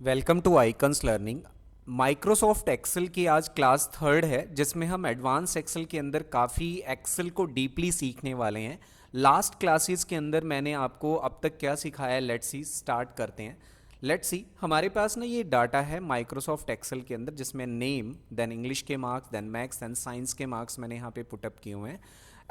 Welcome to Icons learning. Microsoft Excel की आज class third है, जिसमें हम एडवांस एक्सेल के अंदर काफ़ी एक्सेल को डीपली सीखने वाले हैं। लास्ट क्लासेस के अंदर मैंने आपको अब तक क्या सिखाया है, लेट्स सी स्टार्ट करते हैं। लेट्स सी, हमारे पास ना ये डाटा है माइक्रोसॉफ्ट एक्सेल के अंदर, जिसमें नेम, देन इंग्लिश के marks, then maths and science के मार्क्स मैंने यहाँ पे पुटअप किए हुए हैं।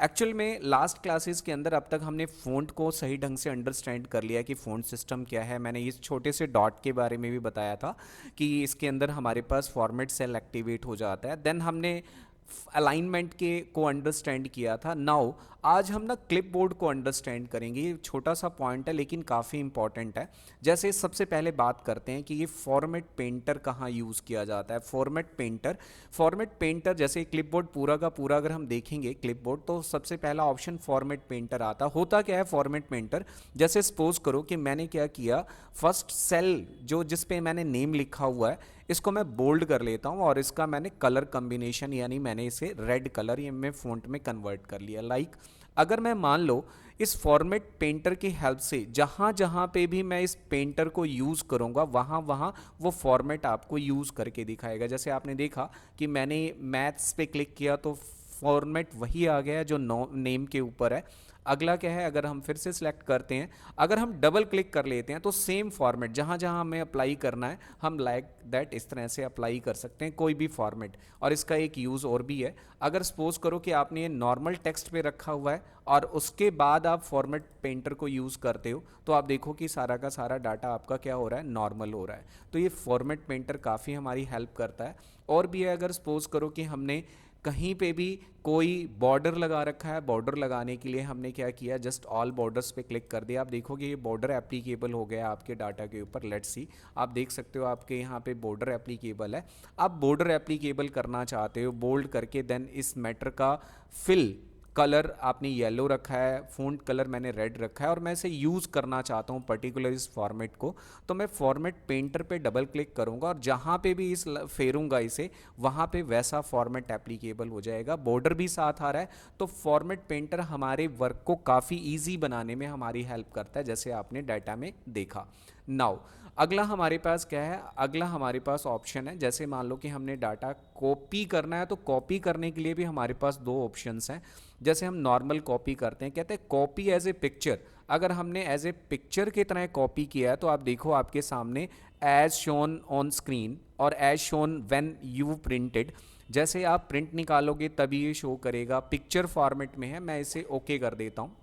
एक्चुअल में लास्ट क्लासेस के अंदर अब तक हमने फ़ॉन्ट को सही ढंग से अंडरस्टैंड कर लिया कि फ़ॉन्ट सिस्टम क्या है। मैंने इस छोटे से डॉट के बारे में भी बताया था कि इसके अंदर हमारे पास फॉर्मेट सेल एक्टिवेट हो जाता है। देन हमने अलाइनमेंट के को अंडरस्टैंड किया था। नाउ आज हम ना क्लिपबोर्ड को अंडरस्टैंड करेंगे। ये छोटा सा पॉइंट है लेकिन काफ़ी इंपॉर्टेंट है। जैसे सबसे पहले बात करते हैं कि ये फॉर्मेट पेंटर कहाँ यूज़ किया जाता है। फॉर्मेट पेंटर जैसे क्लिपबोर्ड पूरा का पूरा अगर हम देखेंगे क्लिपबोर्ड, तो सबसे पहला ऑप्शन फॉर्मेट पेंटर आता। होता क्या है फॉर्मेट पेंटर, जैसे सपोज करो कि मैंने क्या किया, फर्स्ट सेल जो जिस पे मैंने नेम लिखा हुआ है इसको मैं बोल्ड कर लेता हूँ और इसका मैंने कलर कम्बिनेशन यानी मैंने इसे रेड कलर या मैं फ़ॉन्ट में कन्वर्ट कर लिया। लाइक अगर मैं मान लो इस फॉर्मेट पेंटर की हेल्प से जहाँ जहाँ पे भी मैं इस पेंटर को यूज़ करूँगा वहाँ वहाँ वो फॉर्मेट आपको यूज़ करके दिखाएगा। जैसे आपने देखा कि मैंने मैथ्स पे क्लिक किया तो फॉर्मेट वही आ गया जो नेम के ऊपर है। अगला क्या है, अगर हम फिर से सिलेक्ट करते हैं, अगर हम डबल क्लिक कर लेते हैं तो सेम फॉर्मेट जहाँ जहाँ हमें अप्लाई करना है हम लाइक दैट इस तरह से अप्लाई कर सकते हैं कोई भी फॉर्मेट। और इसका एक यूज़ और भी है, अगर सपोज करो कि आपने ये नॉर्मल टेक्स्ट पे रखा हुआ है और उसके बाद आप फॉर्मेट पेंटर को यूज़ करते हो तो आप देखो कि सारा का सारा डाटा आपका क्या हो रहा है, नॉर्मल हो रहा है। तो ये फॉर्मेट पेंटर काफ़ी हमारी हेल्प करता है। और भी है, अगर सपोज करो कि हमने कहीं पे भी कोई बॉर्डर लगा रखा है, बॉर्डर लगाने के लिए हमने क्या किया, जस्ट ऑल बॉर्डर्स पे क्लिक कर दिया। आप देखोगे ये बॉर्डर एप्लीकेबल हो गया आपके डाटा के ऊपर। लेट्स सी, आप देख सकते हो आपके यहाँ पे बॉर्डर एप्लीकेबल है। आप बॉर्डर एप्लीकेबल करना चाहते हो बोल्ड करके, देन इस मैटर का फिल कलर आपने येलो रखा है, फ़ॉन्ट कलर मैंने रेड रखा है और मैं इसे यूज़ करना चाहता हूँ पर्टिकुलर इस फॉर्मेट को, तो मैं फॉर्मेट पेंटर पे डबल क्लिक करूँगा और जहाँ पे भी इस फेरूँगा इसे वहाँ पे वैसा फॉर्मेट एप्लीकेबल हो जाएगा। बॉर्डर भी साथ आ रहा है, तो फॉर्मेट पेंटर हमारे वर्क को काफ़ी ईजी बनाने में हमारी हेल्प करता है, जैसे आपने डाटा में देखा। नाउ अगला हमारे पास क्या है, अगला हमारे पास ऑप्शन है, जैसे मान लो कि हमने डाटा कॉपी करना है तो कॉपी करने के लिए भी हमारे पास दो ऑप्शंस हैं। जैसे हम नॉर्मल कॉपी करते हैं, कहते हैं कॉपी एज ए पिक्चर। अगर हमने एज ए पिक्चर की तरह कॉपी किया है तो आप देखो आपके सामने एज शोन ऑन स्क्रीन और as shown when you printed, जैसे आप प्रिंट निकालोगे तभी ये शो करेगा। पिक्चर फॉर्मेट में है, मैं इसे ओके कर देता हूँ।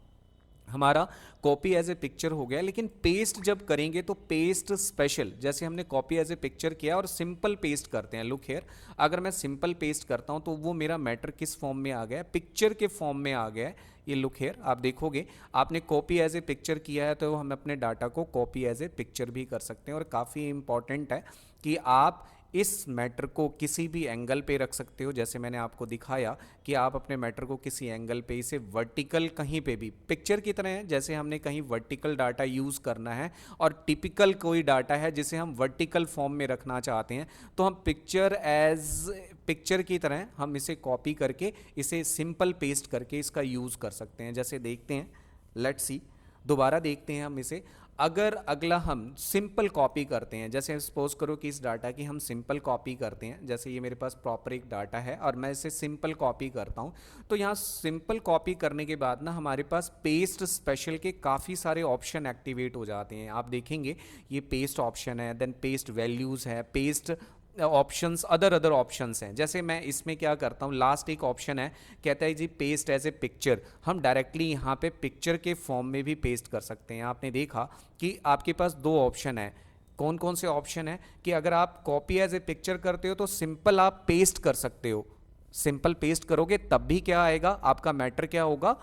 हमारा कॉपी एज ए पिक्चर हो गया। लेकिन पेस्ट जब करेंगे तो पेस्ट स्पेशल, जैसे हमने कॉपी एज ए पिक्चर किया और सिंपल पेस्ट करते हैं। लुक हेयर, अगर मैं सिंपल पेस्ट करता हूं तो वो मेरा मैटर किस फॉर्म में आ गया, पिक्चर के फॉर्म में आ गया है। ये लुक हेयर आप देखोगे आपने कॉपी एज ए पिक्चर किया है तो हम अपने डाटा को कॉपी एज ए पिक्चर भी कर सकते हैं। और काफ़ी इंपॉर्टेंट है कि आप इस मैटर को किसी भी एंगल पे रख सकते हो। जैसे मैंने आपको दिखाया कि आप अपने मैटर को किसी एंगल पे, इसे वर्टिकल कहीं पे भी पिक्चर की तरह है, जैसे हमने कहीं वर्टिकल डाटा यूज़ करना है और टिपिकल कोई डाटा है जिसे हम वर्टिकल फॉर्म में रखना चाहते हैं तो हम पिक्चर एज पिक्चर की तरह हम इसे कॉपी करके इसे सिंपल पेस्ट करके इसका यूज़ कर सकते हैं। जैसे देखते हैं, लेट्स सी, दोबारा देखते हैं हम इसे। अगर अगला हम सिंपल कॉपी करते हैं, जैसे सपोज करो कि इस डाटा की हम सिंपल कॉपी करते हैं, जैसे ये मेरे पास प्रॉपर एक डाटा है और मैं इसे सिंपल कॉपी करता हूँ, तो यहाँ सिंपल कॉपी करने के बाद ना हमारे पास पेस्ट स्पेशल के काफ़ी सारे ऑप्शन एक्टिवेट हो जाते हैं। आप देखेंगे ये पेस्ट ऑप्शन है, देन पेस्ट वैल्यूज़ है, पेस्ट ऑप्शंस, अदर ऑप्शंस हैं। जैसे मैं इसमें क्या करता हूँ, लास्ट एक ऑप्शन है, कहता है जी पेस्ट एज ए पिक्चर। हम डायरेक्टली यहाँ पे पिक्चर के फॉर्म में भी पेस्ट कर सकते हैं। आपने देखा कि आपके पास दो ऑप्शन है। कौन कौन से ऑप्शन है कि अगर आप कॉपी एज ए पिक्चर करते हो तो सिंपल आप पेस्ट कर सकते हो। सिंपल पेस्ट करोगे तब भी क्या आएगा, आपका मैटर क्या होगा,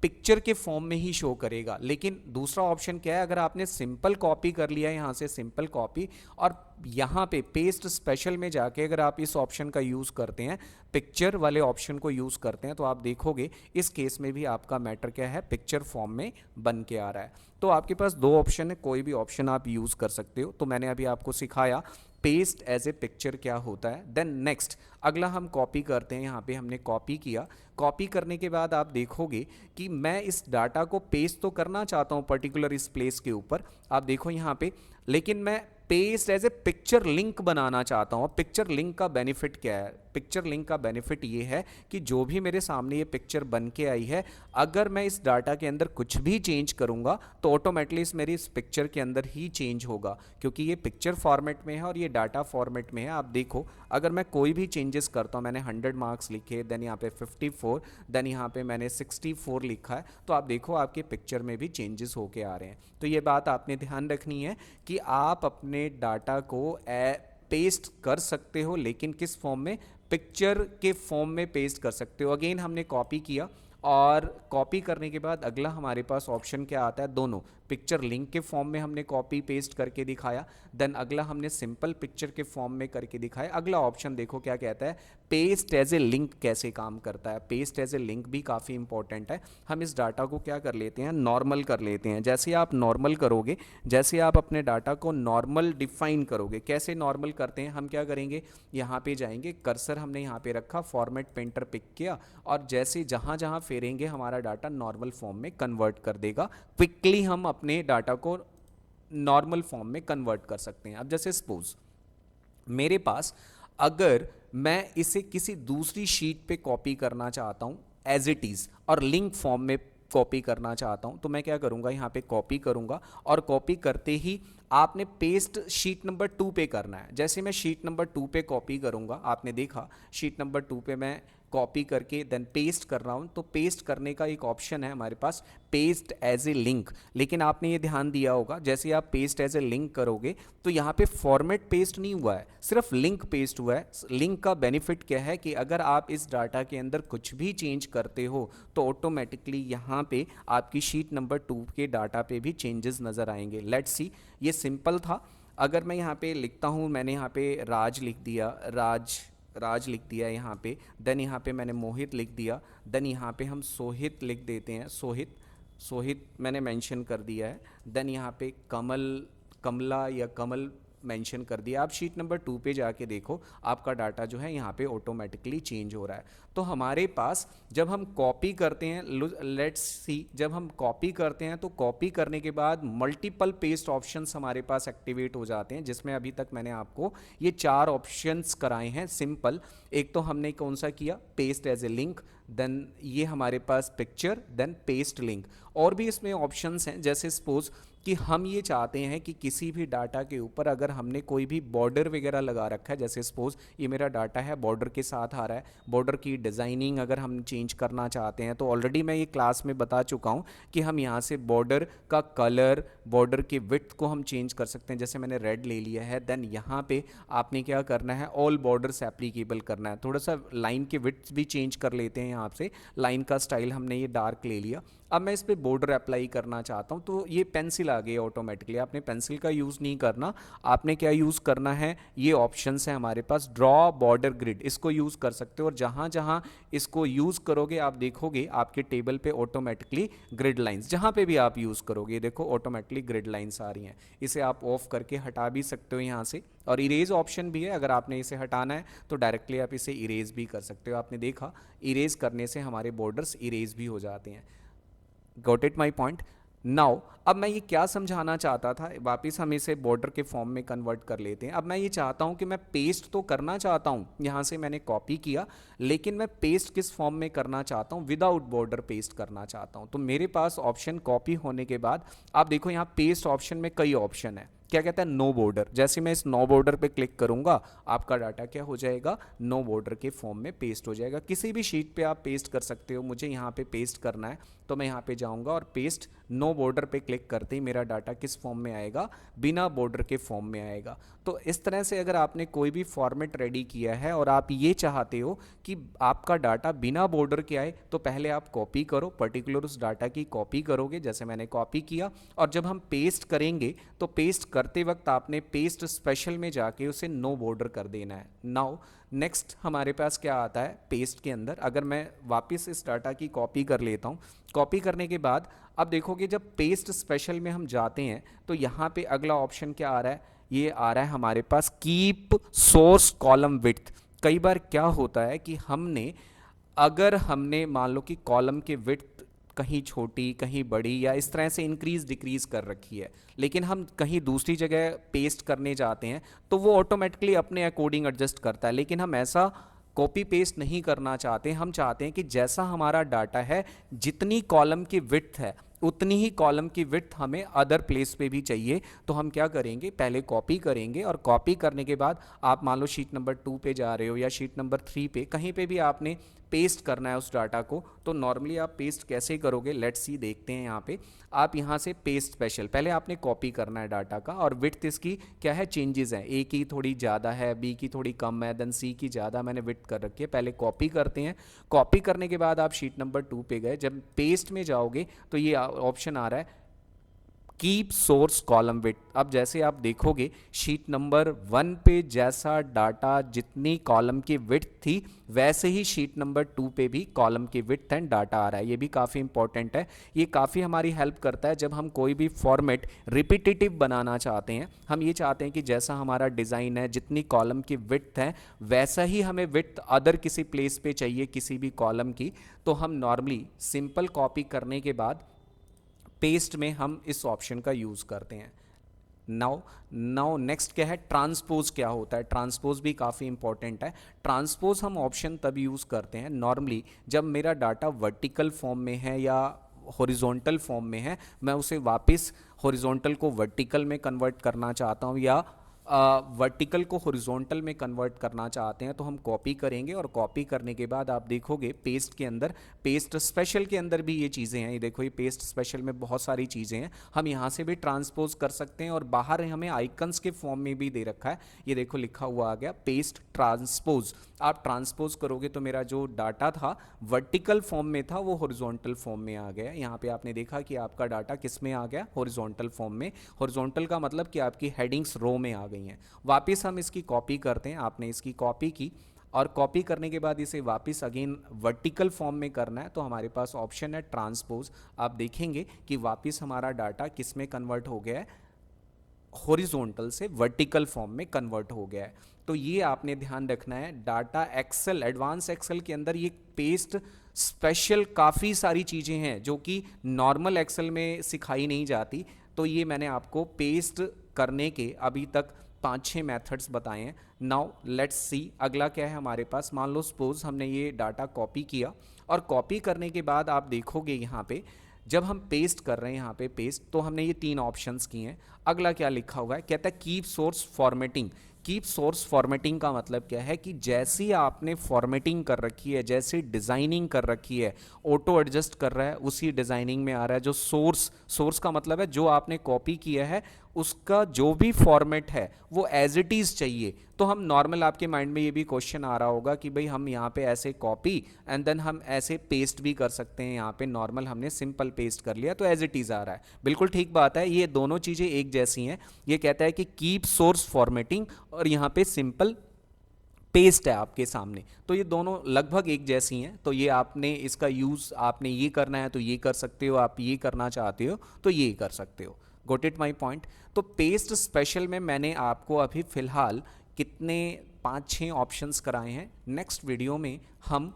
पिक्चर के फॉर्म में ही शो करेगा। लेकिन दूसरा ऑप्शन क्या है, अगर आपने सिंपल कॉपी कर लिया यहाँ से सिंपल कॉपी और यहाँ पे पेस्ट स्पेशल में जाके अगर आप इस ऑप्शन का यूज़ करते हैं, पिक्चर वाले ऑप्शन को यूज़ करते हैं, तो आप देखोगे इस केस में भी आपका मैटर क्या है, पिक्चर फॉर्म में बन के आ रहा है। तो आपके पास दो ऑप्शन है, कोई भी ऑप्शन आप यूज़ कर सकते हो। तो मैंने अभी आपको सिखाया पेस्ट एज ए पिक्चर क्या होता है। देन नेक्स्ट अगला हम कॉपी करते हैं। यहाँ पे हमने कॉपी किया, कॉपी करने के बाद आप देखोगे कि मैं इस डाटा को पेस्ट तो करना चाहता हूँ पर्टिकुलर इस प्लेस के ऊपर, आप देखो यहाँ पे, लेकिन मैं paste as a picture link बनाना चाहता हूँ। पिक्चर लिंक का बेनिफिट क्या है? पिक्चर लिंक का बेनिफिट ये है कि जो भी मेरे सामने ये पिक्चर बन के आई है, अगर मैं इस डाटा के अंदर कुछ भी चेंज करूंगा तो ऑटोमेटिकली इस पिक्चर के अंदर ही चेंज होगा, क्योंकि ये पिक्चर फॉर्मेट में है और ये डाटा फॉर्मेट में है। आप देखो, अगर मैं कोई भी चेंजेस करता हूँ, मैंने 100 मार्क्स लिखे, देन यहाँ पे 54, देन यहाँ पे मैंने 64 लिखा है, तो आप देखो आपके पिक्चर में भी चेंजेस होके आ रहे हैं। तो ये बात आपने ध्यान रखनी है कि आप अपने डाटा को पेस्ट कर सकते हो, लेकिन किस फॉर्म में? पिक्चर के फॉर्म में पेस्ट कर सकते हो। अगेन हमने कॉपी किया, और कॉपी करने के बाद अगला हमारे पास ऑप्शन क्या आता है? दोनों पिक्चर लिंक के फॉर्म में हमने कॉपी पेस्ट करके दिखाया, देन अगला हमने सिंपल पिक्चर के फॉर्म में करके दिखाया। अगला ऑप्शन देखो क्या कहता है, पेस्ट एज ए लिंक कैसे काम करता है। पेस्ट एज ए लिंक भी काफ़ी इंपॉर्टेंट है। हम इस डाटा को क्या कर लेते हैं? नॉर्मल कर लेते हैं। जैसे आप नॉर्मल करोगे, जैसे आप अपने डाटा को नॉर्मल डिफाइन करोगे, कैसे नॉर्मल करते हैं? हम क्या करेंगे, यहाँ पे जाएंगे, कर्सर हमने यहाँ पे रखा, फॉर्मेट पेंटर पिक किया, और जैसे जहाँ जहाँ फेरेंगे हमारा डाटा नॉर्मल फॉर्म में कन्वर्ट कर देगा। क्विकली हम अपने डाटा को नॉर्मल फॉर्म में कन्वर्ट कर सकते हैं। अब जैसे सपोज मेरे पास, अगर मैं इसे किसी दूसरी शीट पे कॉपी करना चाहता हूं एज इट इज, और लिंक फॉर्म में कॉपी करना चाहता हूं, तो मैं क्या करूंगा, यहां पे कॉपी करूंगा, और कॉपी करते ही आपने पेस्ट शीट नंबर 2 पे करना है। जैसे मैं शीट नंबर 2 पे कॉपी करूंगा, आपने देखा शीट नंबर 2 पे मैं कॉपी करके देन पेस्ट कर रहा हूँ, तो पेस्ट करने का एक ऑप्शन है हमारे पास, पेस्ट एज ए लिंक। लेकिन आपने ये ध्यान दिया होगा, जैसे आप पेस्ट एज ए लिंक करोगे तो यहाँ पे फॉर्मेट पेस्ट नहीं हुआ है, सिर्फ लिंक पेस्ट हुआ है। लिंक का बेनिफिट क्या है कि अगर आप इस डाटा के अंदर कुछ भी चेंज करते हो तो ऑटोमेटिकली यहाँ पे आपकी शीट नंबर 2 के डाटा पे भी चेंजेस नज़र आएंगे। लेट्स सी, ये सिंपल था। अगर मैं यहाँ पे लिखता हूँ, मैंने यहाँ पे राज लिख दिया, राज लिख दिया यहाँ पे, देन यहाँ पे मैंने मोहित लिख दिया, देन यहाँ पे हम सोहित लिख देते हैं, सोहित मैंने मेंशन कर दिया है, देन यहाँ पे कमला या कमल मेंशन कर दिया। आप शीट नंबर 2 पे जाके देखो, आपका डाटा जो है यहाँ पे ऑटोमेटिकली चेंज हो रहा है। तो हमारे पास जब हम कॉपी करते हैं, लेट्स सी, जब हम कॉपी करते हैं तो कॉपी करने के बाद मल्टीपल पेस्ट ऑप्शंस हमारे पास एक्टिवेट हो जाते हैं, जिसमें अभी तक मैंने आपको ये 4 ऑप्शंस कराए हैं सिंपल। एक तो हमने कौन सा किया, paste as a link, then ये हमारे पास पिक्चर, देन पेस्ट लिंक। और भी इसमें ऑप्शंस हैं, जैसे सपोज कि हम ये चाहते हैं कि किसी भी डाटा के ऊपर अगर हमने कोई भी बॉर्डर वगैरह लगा रखा है, जैसे सपोज ये मेरा डाटा है, बॉर्डर के साथ आ रहा है, बॉर्डर की डिज़ाइनिंग अगर हम चेंज करना चाहते हैं, तो ऑलरेडी मैं ये क्लास में बता चुका हूँ कि हम यहाँ से बॉर्डर का कलर, बॉर्डर की विड्थ को हम चेंज कर सकते हैं। जैसे मैंने रेड ले लिया है, देन यहाँ पे आपने क्या करना है, ऑल बॉर्डर्स एप्लीकेबल करना है। थोड़ा सा लाइन की विड्थ भी चेंज कर लेते हैं, यहाँ से लाइन का स्टाइल हमने ये डार्क ले लिया। अब मैं इस पर बॉर्डर अप्लाई करना चाहता हूँ, तो ये पेंसिल आ गई ऑटोमेटिकली। आपने पेंसिल का यूज़ नहीं करना, आपने क्या यूज़ करना है, ये ऑप्शंस है हमारे पास, ड्रॉ बॉर्डर ग्रिड, इसको यूज़ कर सकते हो। और जहाँ जहाँ इसको यूज़ करोगे आप देखोगे आपके टेबल पे ऑटोमेटिकली ग्रिड लाइंस, जहाँ पे भी आप यूज़ करोगे देखो ऑटोमेटिकली ग्रिड लाइंस आ रही हैं। इसे आप ऑफ करके हटा भी सकते हो यहाँ से, और इरेज ऑप्शन भी है, अगर आपने इसे हटाना है तो डायरेक्टली आप इसे इरेज भी कर सकते हो। आपने देखा इरेज करने से हमारे बॉर्डर्स इरेज भी हो जाते हैं। Got it my point now. अब मैं ये क्या समझाना चाहता था, वापस हम इसे बॉर्डर के फॉर्म में कन्वर्ट कर लेते हैं। अब मैं ये चाहता हूँ कि मैं पेस्ट तो करना चाहता हूँ, यहाँ से मैंने कॉपी किया, लेकिन मैं पेस्ट किस फॉर्म में करना चाहता हूँ, विदाउट बॉर्डर पेस्ट करना चाहता हूँ। तो मेरे पास ऑप्शन कॉपी होने के बाद आप देखो यहाँ पेस्ट ऑप्शन में कई ऑप्शन है, क्या कहता है, नो बॉर्डर। जैसे मैं इस नो बॉर्डर पे क्लिक करूंगा, आपका डाटा क्या हो जाएगा, नो बॉर्डर के फॉर्म में पेस्ट हो जाएगा। किसी भी शीट पे आप पेस्ट कर सकते हो। मुझे यहाँ पे पेस्ट करना है तो मैं यहाँ पे जाऊंगा और पेस्ट नो बॉर्डर पे क्लिक करते ही मेरा डाटा किस फॉर्म में आएगा, बिना बॉर्डर के फॉर्म में आएगा। तो इस तरह से अगर आपने कोई भी फॉर्मेट रेडी किया है और आप ये चाहते हो कि आपका डाटा बिना बॉर्डर के आए, तो पहले आप कॉपी करो, पर्टिकुलर उस डाटा की कॉपी करोगे, जैसे मैंने कॉपी किया। और जब हम पेस्ट करेंगे तो पेस्ट करते वक्त आपने पेस्ट स्पेशल में जाके उसे नो बॉर्डर कर देना है। नाउ नेक्स्ट हमारे पास क्या आता है, पेस्ट के अंदर अगर मैं वापस इस डाटा की कॉपी कर लेता हूँ, कॉपी करने के बाद अब देखोगे जब पेस्ट स्पेशल में हम जाते हैं तो यहाँ पे अगला ऑप्शन क्या आ रहा है, ये आ रहा है हमारे पास कीप सोर्स कॉलम विड्थ। कई बार क्या होता है कि अगर हमने मान लो कि कॉलम के विड्थ कहीं छोटी कहीं बड़ी या इस तरह से इंक्रीज डिक्रीज कर रखी है, लेकिन हम कहीं दूसरी जगह पेस्ट करने जाते हैं तो वो ऑटोमेटिकली अपने अकॉर्डिंग एडजस्ट करता है। लेकिन हम ऐसा कॉपी पेस्ट नहीं करना चाहते, हम चाहते हैं कि जैसा हमारा डाटा है, जितनी कॉलम की विड्थ है उतनी ही कॉलम की विड्थ हमें अदर प्लेस पे भी चाहिए। तो हम क्या करेंगे, पहले कॉपी करेंगे और कॉपी करने के बाद आप मान लो शीट नंबर 2 पे जा रहे हो या शीट नंबर 3 पे, कहीं पे भी आपने पेस्ट करना है उस डाटा को, तो नॉर्मली आप पेस्ट कैसे करोगे, लेट्स सी देखते हैं। यहाँ पे आप यहाँ से पेस्ट स्पेशल, पहले आपने कॉपी करना है डाटा का और विड्थ इसकी क्या है, चेंजेस हैं, ए की थोड़ी ज़्यादा है, बी की थोड़ी कम है, देन सी की ज़्यादा मैंने विड्थ कर रखी है। पहले कॉपी करते हैं, कॉपी करने के बाद आप शीट नंबर 2 पे गए, जब पेस्ट में जाओगे तो ये ऑप्शन आ रहा है कीप सोर्स कॉलम विड्थ। अब जैसे आप देखोगे शीट नंबर 1 पे जैसा डाटा जितनी कॉलम की विड्थ थी, वैसे ही शीट नंबर 2 पे भी कॉलम की विड्थ एंड डाटा आ रहा है। ये भी काफ़ी इंपॉर्टेंट है, ये काफ़ी हमारी हेल्प करता है जब हम कोई भी फॉर्मेट रिपीटेटिव बनाना चाहते हैं। हम ये चाहते हैं कि जैसा हमारा डिज़ाइन है, जितनी कॉलम की विड्थ है, वैसा ही हमें विड्थ अदर किसी प्लेस पे चाहिए किसी भी कॉलम की, तो हम नॉर्मली सिंपल कॉपी करने के बाद पेस्ट में हम इस ऑप्शन का यूज़ करते हैं। नाउ नेक्स्ट क्या है, ट्रांसपोज क्या होता है। ट्रांसपोज भी काफ़ी इंपॉर्टेंट है। ट्रांसपोज हम ऑप्शन तब यूज़ करते हैं नॉर्मली जब मेरा डाटा वर्टिकल फॉर्म में है या हॉरिजॉन्टल फॉर्म में है, मैं उसे वापस हॉरिजॉन्टल को वर्टिकल में कन्वर्ट करना चाहता हूँ या वर्टिकल को हॉरिजॉन्टल में कन्वर्ट करना चाहते हैं, तो हम कॉपी करेंगे और कॉपी करने के बाद आप देखोगे पेस्ट के अंदर, पेस्ट स्पेशल के अंदर भी ये चीज़ें हैं। ये देखो, ये पेस्ट स्पेशल में बहुत सारी चीज़ें हैं, हम यहाँ से भी ट्रांसपोज कर सकते हैं और बाहर हमें आइकन्स के फॉर्म में भी दे रखा है। ये देखो लिखा हुआ आ गया पेस्ट ट्रांसपोज। आप ट्रांसपोज करोगे तो मेरा जो डाटा था वर्टिकल फॉर्म में था वो हॉरिजॉन्टल फॉर्म में आ गया। यहाँ पे आपने देखा कि आपका डाटा किस में आ गया, हॉरिजॉन्टल फॉर्म में। हॉरिजॉन्टल का मतलब कि आपकी हेडिंग्स रो में आ गई हैं। वापस हम इसकी कॉपी करते हैं, आपने इसकी कॉपी की और कॉपी करने के बाद इसे वापस अगेन वर्टिकल फॉर्म में करना है, तो हमारे पास ऑप्शन है ट्रांसपोज। आप देखेंगे कि वापस हमारा डाटा किस में कन्वर्ट हो गया है, हॉरिजॉन्टल से वर्टिकल फॉर्म में कन्वर्ट हो गया है। तो ये आपने ध्यान रखना है। डाटा एक्सेल, एडवांस एक्सेल के अंदर ये पेस्ट स्पेशल काफ़ी सारी चीज़ें हैं जो कि नॉर्मल एक्सेल में सिखाई नहीं जाती। तो ये मैंने आपको पेस्ट करने के अभी तक 5-6 मेथड्स बताए हैं। नाउ लेट्स सी अगला क्या है हमारे पास। मान लो सपोज हमने ये डाटा कॉपी किया और कॉपी करने के बाद आप देखोगे यहाँ पे जब हम पेस्ट कर रहे हैं, यहाँ पे पेस्ट, तो हमने ये 3 ऑप्शंस किए हैं। अगला क्या लिखा हुआ है, कहता है keep source formatting. Keep source formatting का मतलब क्या है कि जैसी आपने फॉर्मेटिंग कर रखी है, जैसी डिज़ाइनिंग कर रखी है, ऑटो एडजस्ट कर रहा है, उसी डिज़ाइनिंग में आ रहा है। जो सोर्स का मतलब है जो आपने कॉपी किया है उसका जो भी फॉर्मेट है वो एज इट इज़ चाहिए। तो हम नॉर्मल, आपके माइंड में ये भी क्वेश्चन आ रहा होगा कि भाई हम यहाँ पे ऐसे कॉपी एंड देन हम ऐसे पेस्ट भी कर सकते हैं। यहाँ पे नॉर्मल हमने सिंपल पेस्ट कर लिया तो एज इट इज़ आ रहा है। बिल्कुल ठीक बात है, ये दोनों चीज़ें एक जैसी हैं। ये कहता है कि कीप सोर्स फॉर्मेटिंग और यहाँ पे सिंपल पेस्ट है आपके सामने, तो ये दोनों लगभग एक जैसी हैं। तो ये आपने इसका यूज़, आपने ये करना है तो ये कर सकते हो, आप ये करना चाहते हो तो ये कर सकते हो। Got it my point. तो पेस्ट स्पेशल में मैंने आपको अभी फ़िलहाल कितने 5-6 ऑप्शंस कराए हैं। नेक्स्ट वीडियो में हम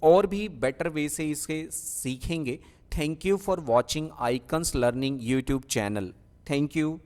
और भी बेटर वे से इसे सीखेंगे। Thank you for watching icons learning YouTube channel. Thank you.